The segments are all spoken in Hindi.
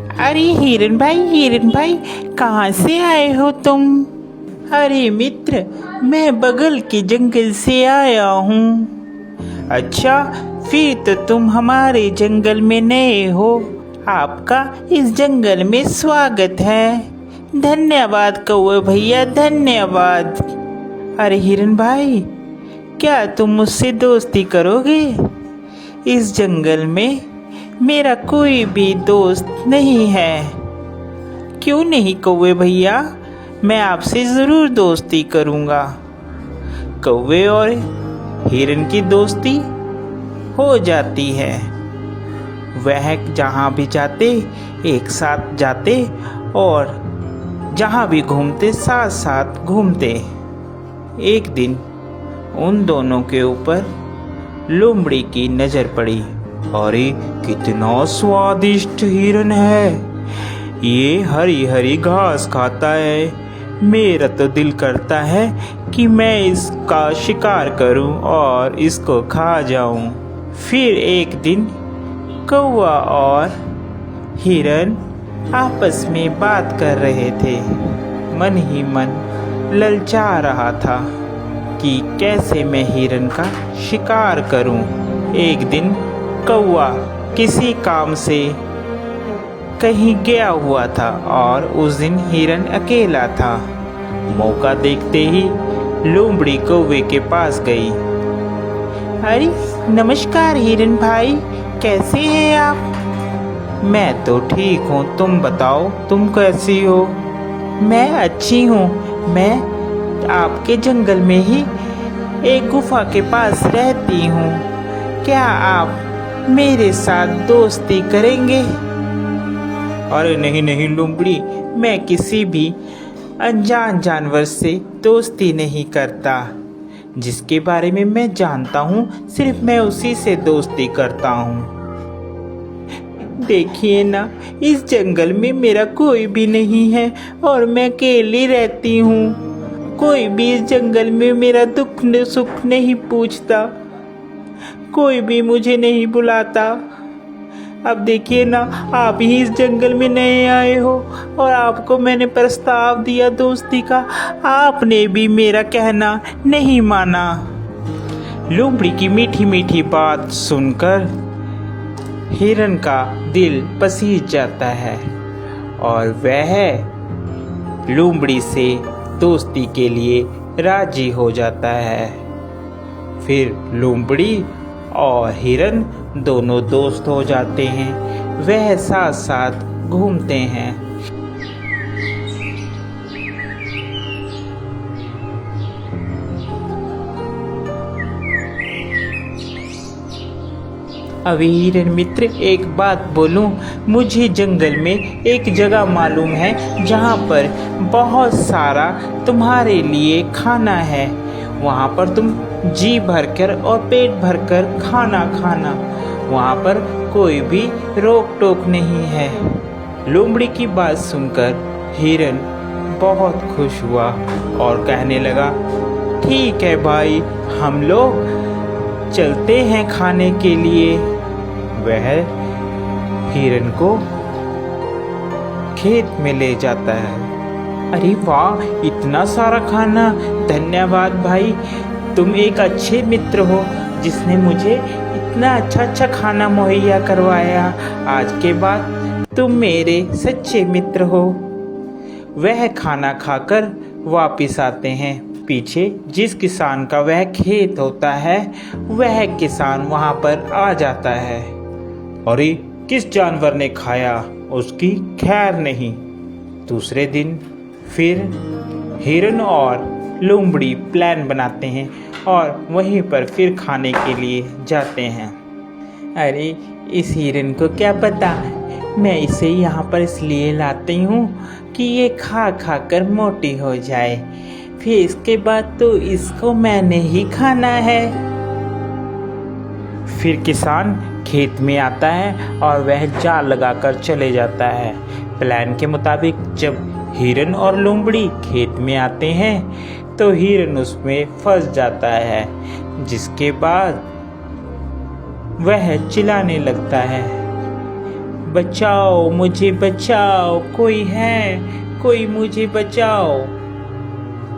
अरे हिरन भाई, कहाँ से आए हो तुम? अरे मित्र, मैं बगल के जंगल से आया हूँ। अच्छा, फिर तो तुम हमारे जंगल में नए हो। आपका इस जंगल में स्वागत है। धन्यवाद कौवे भैया, धन्यवाद। अरे हिरन भाई, क्या तुम मुझसे दोस्ती करोगे? इस जंगल में मेरा कोई भी दोस्त नहीं है। क्यों नहीं कौवे भैया, मैं आपसे ज़रूर दोस्ती करूँगा। कौवे और हिरन की दोस्ती हो जाती है। वह जहाँ भी जाते एक साथ जाते और जहाँ भी घूमते साथ साथ घूमते। एक दिन उन दोनों के ऊपर लोमड़ी की नज़र पड़ी। अरे कितना स्वादिष्ट हिरन है, ये हरी हरी घास खाता है। मेरा तो दिल करता है कि मैं इसका शिकार करूं और इसको खा जाऊं। फिर एक दिन कौवा और हिरन आपस में बात कर रहे थे। मन ही मन ललचा रहा था कि कैसे मैं हिरन का शिकार करूं। एक दिन कौवा किसी काम से कहीं गया हुआ था और उस दिन हिरन अकेला था। मौका देखते ही लोमड़ी कौवे के पास गई। अरे नमस्कार हिरन भाई, कैसे हैं आप? मैं तो ठीक हूँ, तुम बताओ तुम कैसी हो? मैं अच्छी हूँ। मैं आपके जंगल में ही एक गुफा के पास रहती हूँ। क्या आप मेरे साथ दोस्ती करेंगे? अरे नहीं नहीं लोमड़ी, मैं किसी भी अनजान जानवर से दोस्ती नहीं करता। जिसके बारे में मैं जानता हूँ सिर्फ मैं उसी से दोस्ती करता हूँ। देखिए ना, इस जंगल में मेरा कोई भी नहीं है और मैं अकेली रहती हूँ। कोई भी इस जंगल में मेरा दुख सुख नहीं पूछता, कोई भी मुझे नहीं बुलाता। अब देखिए ना, आप ही इस जंगल में नए आए हो और आपको मैंने प्रस्ताव दिया दोस्ती का, आपने भी मेरा कहना नहीं माना। लोमड़ी की मीठी मीठी बात सुनकर हिरन का दिल पसीज जाता है और वह लोमड़ी से दोस्ती के लिए राजी हो जाता है। फिर लोमड़ी और हिरन दोनों दोस्त हो जाते हैं। वह साथ साथ घूमते हैं। अभी हिरन मित्र, एक बात बोलूं, मुझे जंगल में एक जगह मालूम है जहाँ पर बहुत सारा तुम्हारे लिए खाना है। वहाँ पर तुम जी भरकर और पेट भरकर खाना खाना, वहाँ पर कोई भी रोक टोक नहीं है। लोमड़ी की बात सुनकर हिरन बहुत खुश हुआ और कहने लगा, ठीक है भाई, हम लोग चलते हैं खाने के लिए। वह हिरन को खेत में ले जाता है। अरे वाह, इतना सारा खाना! धन्यवाद भाई, तुम एक अच्छे मित्र हो जिसने मुझे इतना अच्छा खाना मुहैया करवाया। आज के बाद तुम मेरे सच्चे मित्र हो। वह खाना खाकर वापिस आते हैं। पीछे जिस किसान का वह खेत होता है, वह किसान वहाँ पर आ जाता है। अरे किस जानवर ने खाया, उसकी खैर नहीं। दूसरे दिन फिर हिरन और लोमड़ी प्लान बनाते हैं और वहीं पर फिर खाने के लिए जाते हैं। अरे इस हिरन को क्या पता, मैं इसे यहाँ पर इसलिए लाती हूँ कि ये खा खा कर मोटी हो जाए, फिर इसके बाद तो इसको मैंने ही खाना है। फिर किसान खेत में आता है और वह जाल लगाकर चले जाता है। प्लान के मुताबिक जब हिरन और लोमड़ी खेत में आते हैं तो हिरन उसमें फंस जाता है, जिसके बाद वह चिल्लाने लगता है, बचाओ, मुझे बचाओ, कोई है, कोई मुझे बचाओ।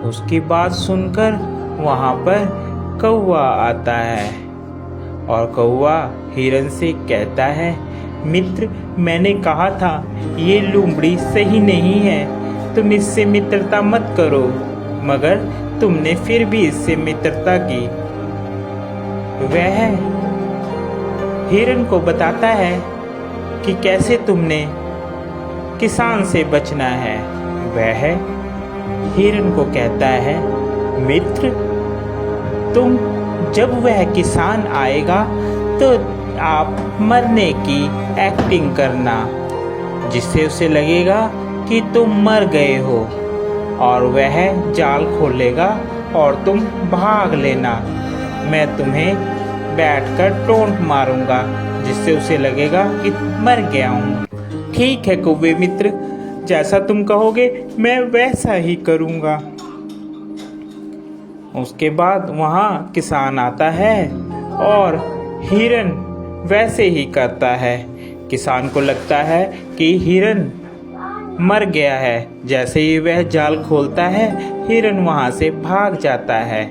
उसकी बात सुनकर वहाँ पर कौवा आता है और कौवा हिरन से कहता है, मित्र, मैंने कहा था ये लोमड़ी सही नहीं है, तुम इससे मित्रता मत करो, मगर तुमने फिर भी इससे मित्रता की। वह हिरन को बताता है कि कैसे तुमने किसान से बचना है। वह हिरन को कहता है, मित्र, तुम जब वह किसान आएगा तो आप मरने की एक्टिंग करना, जिससे उसे लगेगा कि तुम मर गए हो, और वह जाल खोलेगा और तुम भाग लेना। मैं तुम्हें बैठकर टोंट मारूंगा, जिससे उसे लगेगा कि मर गया हूँ। ठीक है कौवे मित्र, जैसा तुम कहोगे मैं वैसा ही करूँगा। उसके बाद वहाँ किसान आता है और हिरन वैसे ही करता है। किसान को लगता है कि हिरन मर गया है। जैसे ही वह जाल खोलता है, हिरन वहाँ से भाग जाता है।